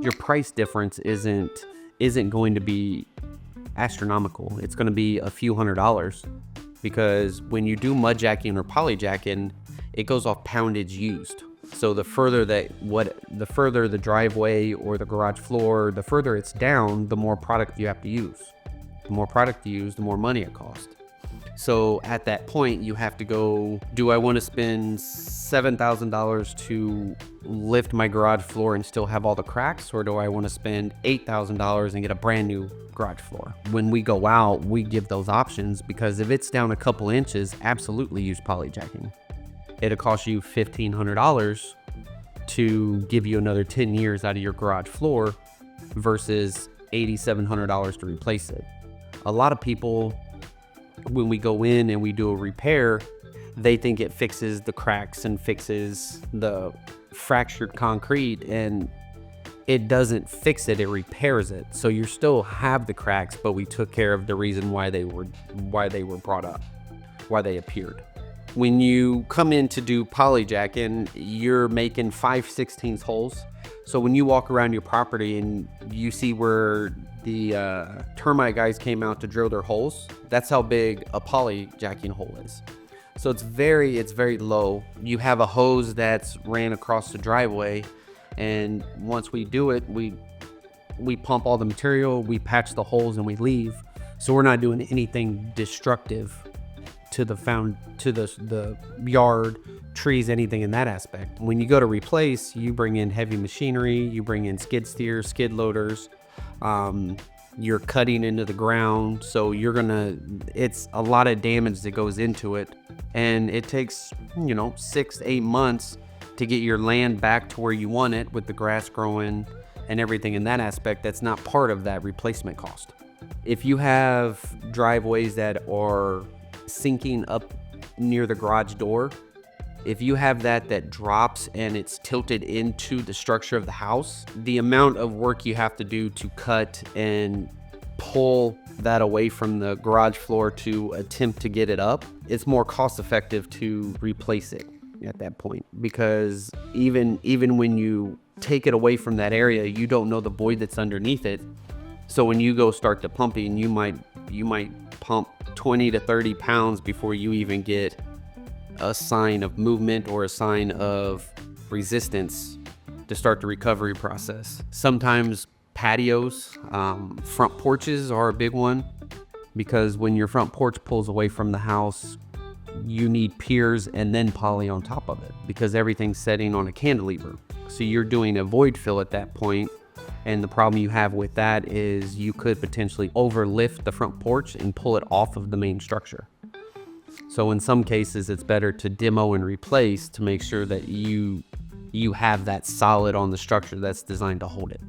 Your price difference isn't going to be astronomical. It's going to be a few $100s, because when you do mudjacking or polyjacking, it goes off poundage used. So the further the driveway or the garage floor, the further it's down, the more product you have to use. The more product you use, the more money it costs. So at that point, you have to go, do I want to spend $7,000 to lift my garage floor and still have all the cracks? Or do I want to spend $8,000 and get a brand new garage floor? When we go out, we give those options, because if it's down a couple inches, absolutely use polyjacking. It'll cost you $1,500 to give you another 10 years out of your garage floor versus $8,700 to replace it. A lot of people, when we go in and we do a repair, they think it fixes the cracks and fixes the fractured concrete, and it doesn't fix it, it repairs it. So you still have the cracks, but we took care of the reason why they were brought up, why they appeared. When you come in to do polyjacking, you're making 5/16 holes. So when you walk around your property and you see where the termite guys came out to drill their holes, that's how big a polyjacking hole is. So it's very low. You have a hose that's ran across the driveway, and once we do it, we pump all the material, we patch the holes, and we leave. So we're not doing anything destructive to the yard, trees, anything in that aspect. When you go to replace, you bring in heavy machinery, you bring in skid steers, skid loaders, you're cutting into the ground, so it's a lot of damage that goes into it, and it takes 6 to 8 months to get your land back to where you want it, with the grass growing and everything in that aspect. That's not part of that replacement cost. If you have driveways that are sinking up near the garage door, if you have that drops and it's tilted into the structure of the house, the amount of work you have to do to cut and pull that away from the garage floor to attempt to get it up, it's more cost effective to replace it at that point, because even when you take it away from that area, you don't know the void that's underneath it. So when you go start the pumping, you might pump 20 to 30 pounds before you even get a sign of movement or a sign of resistance to start the recovery process. Sometimes patios, front porches are a big one, because when your front porch pulls away from the house, you need piers and then poly on top of it, because everything's setting on a cantilever. So you're doing a void fill at that point. And the problem you have with that is you could potentially overlift the front porch and pull it off of the main structure. So in some cases, it's better to demo and replace to make sure that you have that solid on the structure that's designed to hold it.